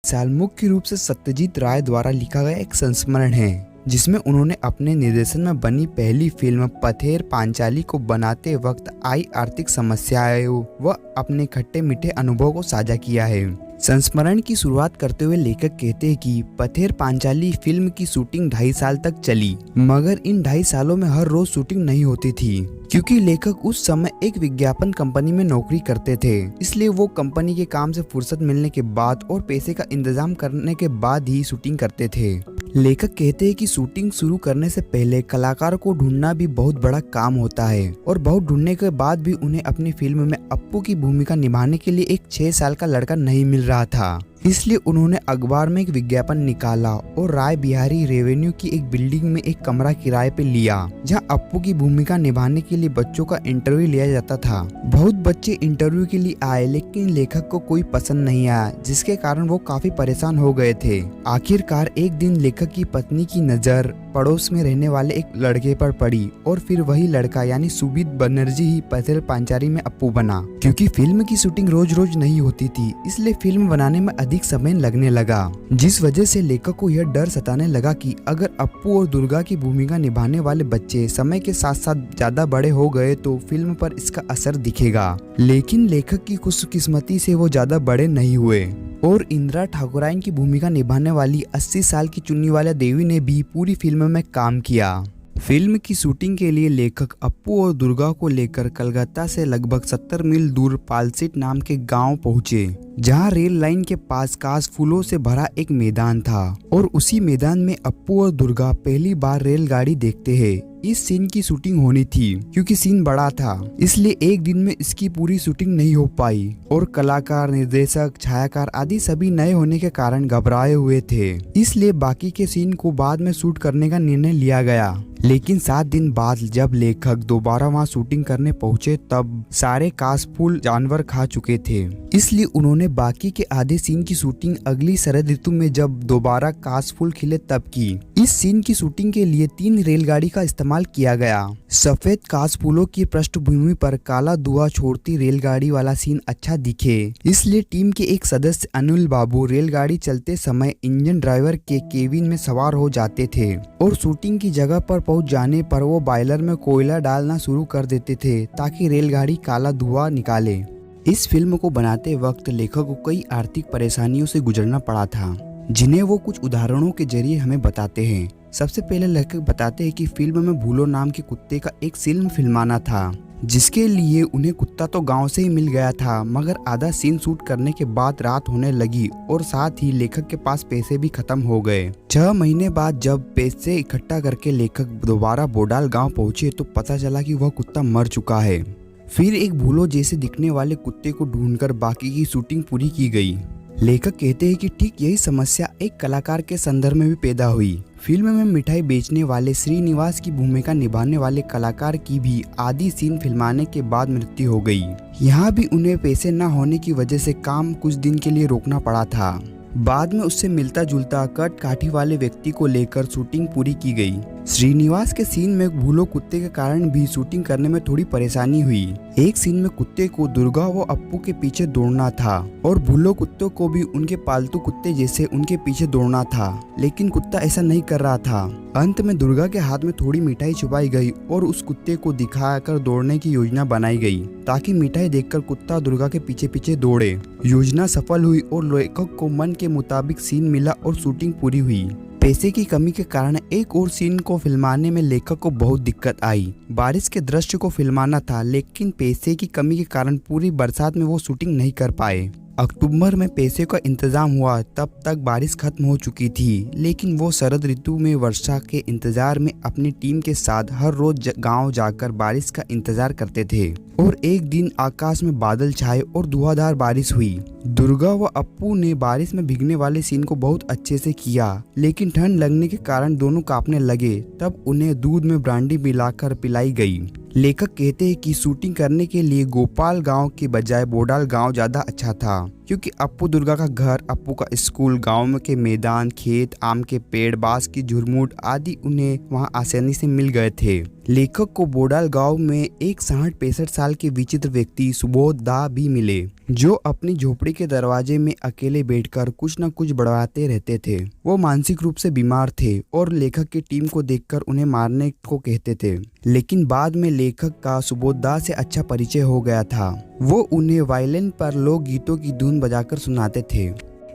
साल मुख्य रूप से सत्यजीत राय द्वारा लिखा गया एक संस्मरण है, जिसमें उन्होंने अपने निर्देशन में बनी पहली फिल्म पथेर पांचाली को बनाते वक्त आई आर्थिक समस्याओं व अपने खट्टे मीठे अनुभव को साझा किया है। संस्मरण की शुरुआत करते हुए लेखक कहते हैं कि पथेर पांचाली फिल्म की शूटिंग 2.5 साल तक चली, मगर इन 2.5 सालों में हर रोज शूटिंग नहीं होती थी, क्योंकि लेखक उस समय एक विज्ञापन कंपनी में नौकरी करते थे। इसलिए वो कंपनी के काम से फुर्सत मिलने के बाद और पैसे का इंतजाम करने के बाद ही शूटिंग करते थे। लेखक कहते हैं कि शूटिंग शुरू करने से पहले कलाकारों को ढूंढना भी बहुत बड़ा काम होता है और बहुत ढूंढने के बाद भी उन्हें अपनी फिल्म में अप्पू की भूमिका निभाने के लिए एक 6 साल का लड़का नहीं मिल रहा था। इसलिए उन्होंने अखबार में एक विज्ञापन निकाला और राय बिहारी रेवेन्यू की एक बिल्डिंग में एक कमरा किराए पे लिया, जहां अप्पू की भूमिका निभाने के लिए बच्चों का इंटरव्यू लिया जाता था। बहुत बच्चे इंटरव्यू के लिए आए, लेकिन लेखक को कोई पसंद नहीं आया, जिसके कारण वो काफी परेशान हो गए थे। आखिरकार एक दिन लेखक की पत्नी की नजर पड़ोस में रहने वाले एक लड़के पर पड़ी और फिर वही लड़का यानी सुबीत बनर्जी ही पथेर पांचाली में अप्पू बना। क्योंकि फिल्म की शूटिंग रोज रोज नहीं होती थी, इसलिए फिल्म बनाने में अधिक समय लगने लगा, जिस वजह से लेखक को यह डर सताने लगा कि अगर अप्पू और दुर्गा की भूमिका निभाने वाले बच्चे समय के साथ साथ ज्यादा बड़े हो गए तो फिल्म पर इसका असर दिखेगा। लेकिन लेखक की खुशकिस्मती से वो ज्यादा बड़े नहीं हुए और इंदिरा ठाकुरायन की भूमिका निभाने वाली 80 साल की चुन्नीवाला देवी ने भी पूरी फिल्म में काम किया। फिल्म की शूटिंग के लिए लेखक अप्पू और दुर्गा को लेकर कलकत्ता से लगभग 70 मील दूर पालसीट नाम के गांव पहुंचे, जहां रेल लाइन के पास काश फूलों से भरा एक मैदान था और उसी मैदान में अप्पू और दुर्गा पहली बार रेलगाड़ी देखते हैं। इस सीन की शूटिंग होनी थी, क्योंकि सीन बड़ा था, इसलिए एक दिन में इसकी पूरी शूटिंग नहीं हो पाई और कलाकार, निर्देशक, छायाकार आदि सभी नए होने के कारण घबराए हुए थे। इसलिए बाकी के सीन को बाद में शूट करने का निर्णय लिया गया। लेकिन 7 दिन बाद जब लेखक दोबारा वहां शूटिंग करने पहुंचे, तब सारे काशफूल जानवर खा चुके थे। इसलिए उन्होंने बाकी के आधे सीन की शूटिंग अगली शरद ऋतु में जब दोबारा काशफूल खिले तब की। इस सीन की शूटिंग के लिए 3 रेलगाड़ी का इस्तेमाल किया गया। सफेद काशफूलों की पृष्ठभूमि पर काला धुआं छोड़ती रेलगाड़ी वाला सीन अच्छा दिखे, इसलिए टीम के एक सदस्य अनिल बाबू रेलगाड़ी चलते समय इंजन ड्राइवर के केबिन में सवार हो जाते थे और शूटिंग की जगह पर पहुंच जाने पर वो बॉयलर में कोयला डालना शुरू कर देते थे ताकि रेलगाड़ी काला धुआं निकाले। इस फिल्म को बनाते वक्त लेखक को कई आर्थिक परेशानियों से गुजरना पड़ा था, जिन्हें वो कुछ उदाहरणों के जरिए हमें बताते हैं। सबसे पहले लेखक बताते हैं कि फिल्म में भूलो नाम के कुत्ते का एक सीन फिल्माना था, जिसके लिए उन्हें कुत्ता तो गांव से ही मिल गया था, मगर आधा सीन शूट करने के बाद रात होने लगी और साथ ही लेखक के पास पैसे भी खत्म हो गए। 6 महीने बाद जब पैसे इकट्ठा करके लेखक दोबारा बोडाल गांव पहुंचे तो पता चला कि वह कुत्ता मर चुका है। फिर एक भूलो जैसे दिखने वाले कुत्ते को ढूंढकर बाकी की शूटिंग पूरी की गई। लेखक कहते हैं कि ठीक यही समस्या एक कलाकार के संदर्भ में भी पैदा हुई। फिल्म में मिठाई बेचने वाले श्रीनिवास की भूमिका निभाने वाले कलाकार की भी आधी सीन फिल्माने के बाद मृत्यु हो गई। यहाँ भी उन्हें पैसे न होने की वजह से काम कुछ दिन के लिए रोकना पड़ा था। बाद में उससे मिलता जुलता कट काठी वाले व्यक्ति को लेकर शूटिंग पूरी की गई। श्रीनिवास के सीन में भूलो कुत्ते के कारण भी शूटिंग करने में थोड़ी परेशानी हुई। एक सीन में कुत्ते को दुर्गा व अप्पू के पीछे दौड़ना था और भूलो कुत्तों को भी उनके पालतू कुत्ते जैसे उनके पीछे दौड़ना था, लेकिन कुत्ता ऐसा नहीं कर रहा था। अंत में दुर्गा के हाथ में थोड़ी मिठाई छुपाई गई और उस कुत्ते को दिखाकर दौड़ने की योजना बनाई गई, ताकि मिठाई देखकर कुत्ता दुर्गा के पीछे पीछे दौड़े। योजना सफल हुई और लेखक को मन के मुताबिक सीन मिला और शूटिंग पूरी हुई। पैसे की कमी के कारण एक और सीन को फिल्माने में लेखक को बहुत दिक्कत आई। बारिश के दृश्य को फिल्माना था, लेकिन पैसे की कमी के कारण पूरी बरसात में वो शूटिंग नहीं कर पाए। अक्टूबर में पैसे का इंतजाम हुआ, तब तक बारिश खत्म हो चुकी थी, लेकिन वो शरद ऋतु में वर्षा के इंतजार में अपनी टीम के साथ हर रोज गांव जाकर बारिश का इंतजार करते थे। और एक दिन आकाश में बादल छाए और धुआंधार बारिश हुई। दुर्गा व अप्पू ने बारिश में भीगने वाले सीन को बहुत अच्छे से किया, लेकिन ठंड लगने के कारण दोनों कांपने लगे। तब उन्हें दूध में ब्रांडी मिलाकर पिलाई गई। लेखक कहते हैं कि शूटिंग करने के लिए गोपाल गांव के बजाय बोडाल गांव ज्यादा अच्छा था। क्योंकि अप्पू दुर्गा का घर, अप्पू का स्कूल, गाँव के मैदान, खेत, आम के पेड़, बांस की झुरमुट आदि उन्हें वहां आसानी से मिल गए थे। लेखक को बोडाल गांव में एक 60-65 साल के विचित्र व्यक्ति सुबोध दा भी मिले, जो अपनी झोपड़ी के दरवाजे में अकेले बैठकर कुछ न कुछ बड़वाते रहते थे। वो मानसिक रूप से बीमार थे और लेखक की टीम को देखकर उन्हें मारने को कहते थे। लेकिन बाद में लेखक का सुबोध दा से अच्छा परिचय हो गया था। वो उन्हें वायलिन पर लोक गीतों की धुन बजाकर सुनाते थे।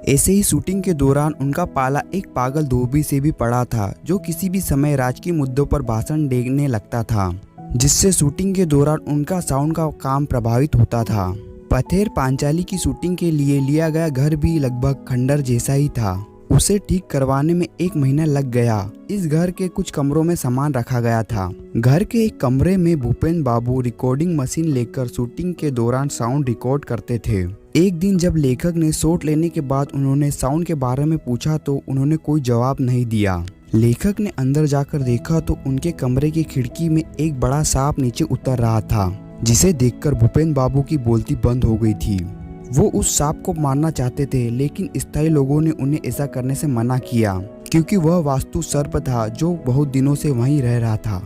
ऐसे ही शूटिंग के दौरान उनका पाला एक पागल धोबी से भी पड़ा था, जो किसी भी समय राजकीय मुद्दों पर भाषण देने लगता था, जिससे शूटिंग के दौरान उनका साउंड का काम प्रभावित होता था। पथेर पांचाली की शूटिंग के लिए लिया गया घर भी लगभग खंडर जैसा ही था। उसे ठीक करवाने में 1 महीना लग गया। इस घर के कुछ कमरों में सामान रखा गया था। घर के एक कमरे में भूपेन बाबू रिकॉर्डिंग मशीन लेकर शूटिंग के दौरान साउंड रिकॉर्ड करते थे। एक दिन जब लेखक ने शॉट लेने के बाद उन्होंने साउंड के बारे में पूछा तो उन्होंने कोई जवाब नहीं दिया। लेखक ने अंदर जाकर देखा तो उनके कमरे की खिड़की में एक बड़ा सांप नीचे उतर रहा था, जिसे देखकर भूपेन बाबू की बोलती बंद हो गई थी। वो उस सांप को मारना चाहते थे, लेकिन स्थायी लोगों ने उन्हें ऐसा करने से मना किया, क्योंकि वह वास्तु सर्प था जो बहुत दिनों से वहीं रह रहा था।